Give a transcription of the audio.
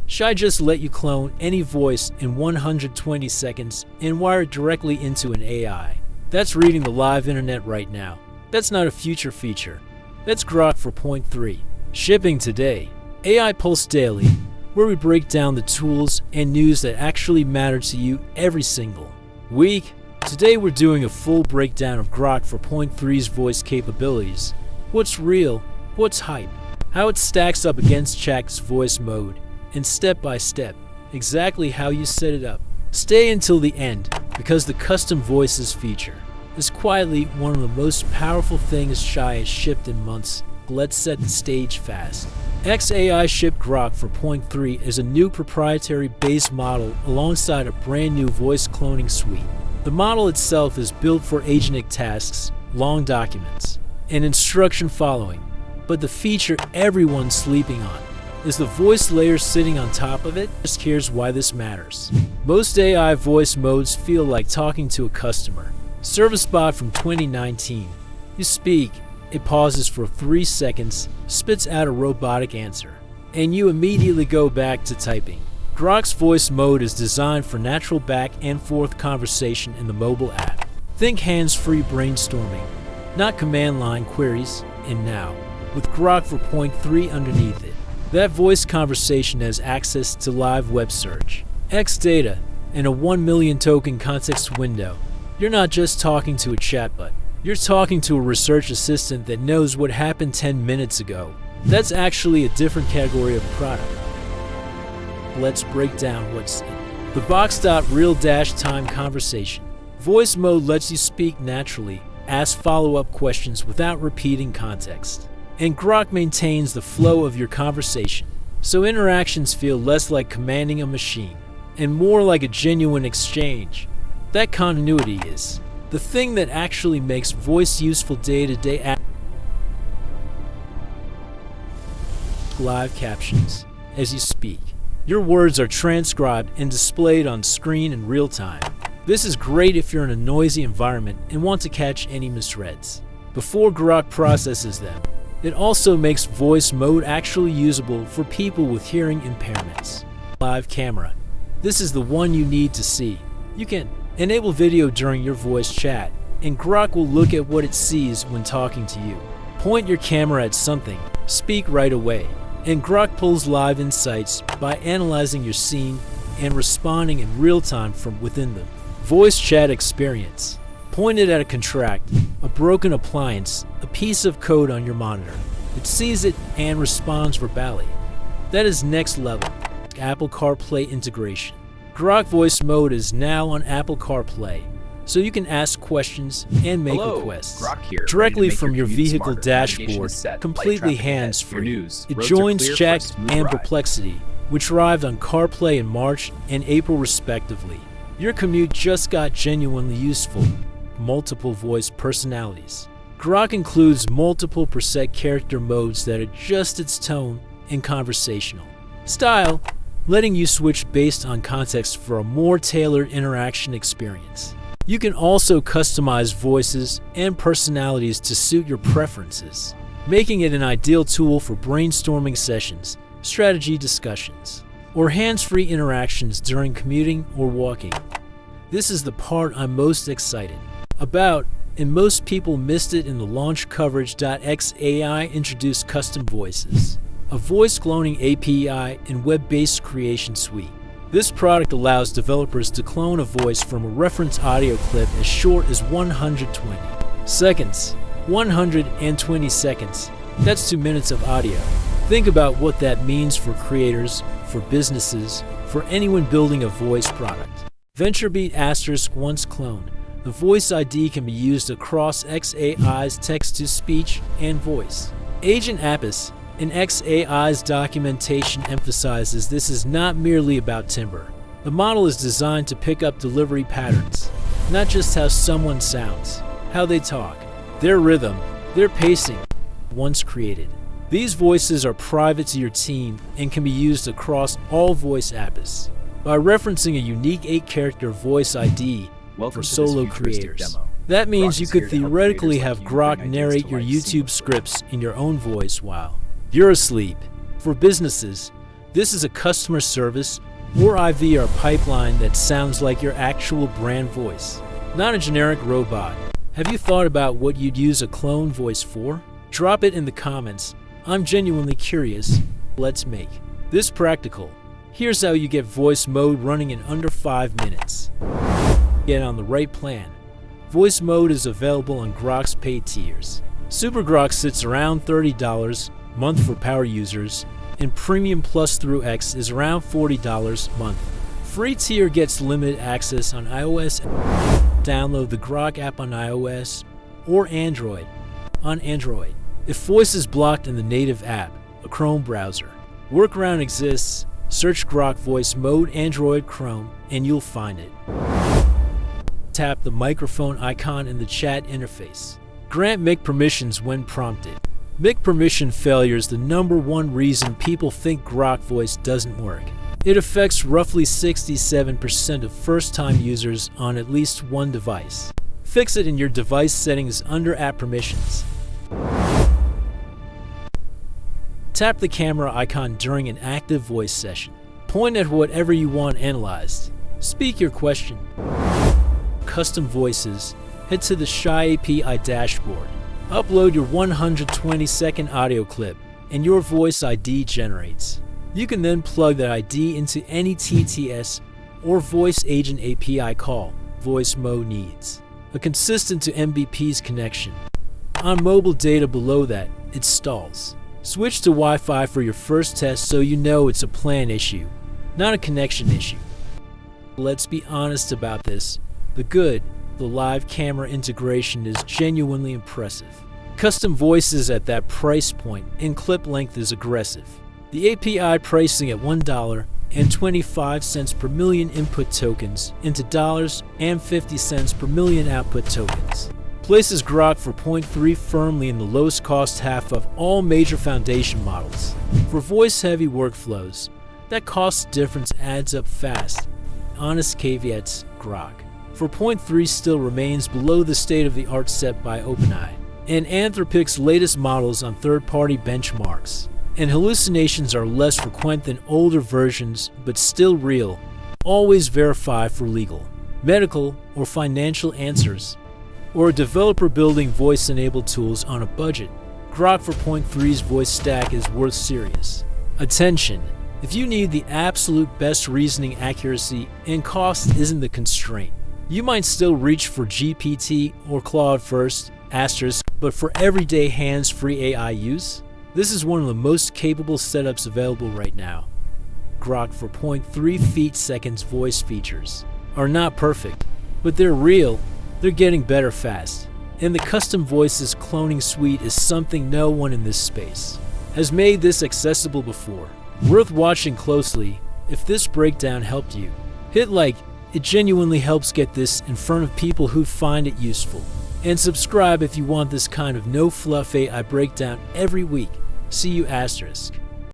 Should I just let you clone any voice in 120 seconds and wire it directly into an AI? That's reading the live internet right now. That's not a future feature. That's Grok 4.3. Shipping today. AI Pulse Daily, where we break down the tools and news that actually matter to you every single week. Today we're doing a full breakdown of Grok 4.3's voice capabilities. What's real, what's hype, how it stacks up against Chat's voice mode, and step by step, exactly how you set it up. Stay until the end, because the custom voices feature is quietly one of the most powerful things Shy has shipped in months. Let's set the stage fast. XAI shipped Grok 4.3 is a new proprietary base model alongside a brand new voice cloning suite. The model itself is built for agentic tasks, long documents, and instruction following, but the feature everyone's sleeping on is the voice layer sitting on top of it. Here's why this matters. Most AI voice modes feel like talking to a customer. Service Bot from 2019. You speak, it pauses for 3 seconds, spits out a robotic answer, and you immediately go back to typing. Grok's voice mode is designed for natural back and forth conversation in the mobile app. Think hands-free brainstorming, not command line queries. And now, with Grok 4.3 underneath it, that voice conversation has access to live web search, X data, and a 1 million token context window. You're not just talking to a chatbot, you're talking to a research assistant that knows what happened 10 minutes ago. That's actually a different category of product. Let's break down what's in the box. Real-time conversation. Voice mode lets you speak naturally, ask follow-up questions without repeating context. And Grok maintains the flow of your conversation, so interactions feel less like commanding a machine and more like a genuine exchange. That continuity is the thing that actually makes voice useful day-to-day. Live captions. As you speak, your words are transcribed and displayed on screen in real time. This is great if you're in a noisy environment and want to catch any misreads before Grok processes them. It also makes voice mode actually usable for people with hearing impairments. Live camera. This is the one you need to see. You can enable video during your voice chat, and Grok will look at what it sees when talking to you. Point your camera at something, speak right away, and Grok pulls live insights by analyzing your scene and responding in real time from within them. Voice chat experience. Pointed at a contract, a broken appliance, a piece of code on your monitor. It sees it and responds verbally. That is next level. Apple CarPlay integration. Grok voice mode is now on Apple CarPlay, so you can ask questions and make requests directly from your vehicle dashboard, completely hands-free. It joins Chat and Perplexity, which arrived on CarPlay in March and April respectively. Your commute just got genuinely useful. Multiple voice personalities. Grok includes multiple preset character modes that adjust its tone and conversational style, letting you switch based on context for a more tailored interaction experience. You can also customize voices and personalities to suit your preferences, making it an ideal tool for brainstorming sessions, strategy discussions, or hands-free interactions during commuting or walking. This is the part I'm most excited about, and most people missed it in the launch coverage. XAI introduced custom voices, a voice cloning API, and web-based creation suite. This product allows developers to clone a voice from a reference audio clip as short as 120 seconds. 120 seconds. That's 2 minutes of audio. Think about what that means for creators, for businesses, for anyone building a voice product. VentureBeat * once cloned, the voice ID can be used across XAI's text-to-speech and voice. Agent Apis in XAI's documentation emphasizes this is not merely about timbre. The model is designed to pick up delivery patterns, not just how someone sounds, how they talk, their rhythm, their pacing. Once created, these voices are private to your team and can be used across all voice apps. By referencing a unique 8-character voice ID for solo creators. That means you could theoretically have Grok narrate your YouTube scripts in your own voice while you're asleep. For businesses, This is a customer service or IVR pipeline that sounds like your actual brand voice, not a generic robot. Have you thought about what you'd use a clone voice for? Drop it in the comments. I'm genuinely curious. Let's make this practical. Here's how you get voice mode running in under 5 minutes. Get on the right plan. Voice mode is available on Grok's paid tiers. Super Grok sits around $30 a month for power users, and Premium Plus through X is around $40 a month. Free tier gets limited access on iOS. Download the Grok app on iOS or Android. On Android, if voice is blocked in the native app, a Chrome browser. Workaround exists. Search Grok Voice Mode Android Chrome and you'll find it. Tap the microphone icon in the chat interface. Grant mic permissions when prompted. Mic permission failure is the #1 reason people think Grok Voice doesn't work. It affects roughly 67% of first-time users on at least one device. Fix it in your device settings under App Permissions. Tap the camera icon during an active voice session. Point at whatever you want analyzed. Speak your question. Custom voices. Head to the Shy API dashboard. Upload your 120-second audio clip, and your voice ID generates. You can then plug that ID into any TTS or voice agent API call voice mode needs. A consistent to MBP's connection. On mobile data below that, it stalls. Switch to Wi-Fi for your first test so you know it's a plan issue, not a connection issue. Let's be honest about this. The live camera integration is genuinely impressive. Custom voices at that price point and clip length is aggressive. The API pricing at $1.25 per million input tokens into $1.50 per million output tokens. Places Grok 4.3 firmly in the lowest cost half of all major foundation models. For voice-heavy workflows, that cost difference adds up fast. Honest caveats, Grok 4.3 still remains below the state-of-the-art set by OpenAI and Anthropic's latest models on third-party benchmarks. And hallucinations are less frequent than older versions, but still real. Always verify for legal, medical, or financial answers. Or a developer building voice-enabled tools on a budget. Grok 4.3's voice stack is worth serious attention. If you need the absolute best reasoning accuracy and cost isn't the constraint, you might still reach for GPT or Claude first, but for everyday hands-free AI use, this is one of the most capable setups available right now. Grok 4.3 feet-seconds voice features are not perfect, but they're real. They're getting better fast. And the custom voices cloning suite is something no one in this space has made this accessible before. Worth watching closely. If this breakdown helped you, hit like. It genuinely helps get this in front of people who find it useful. And subscribe if you want this kind of no-fluff AI breakdown every week. See you, asterisk.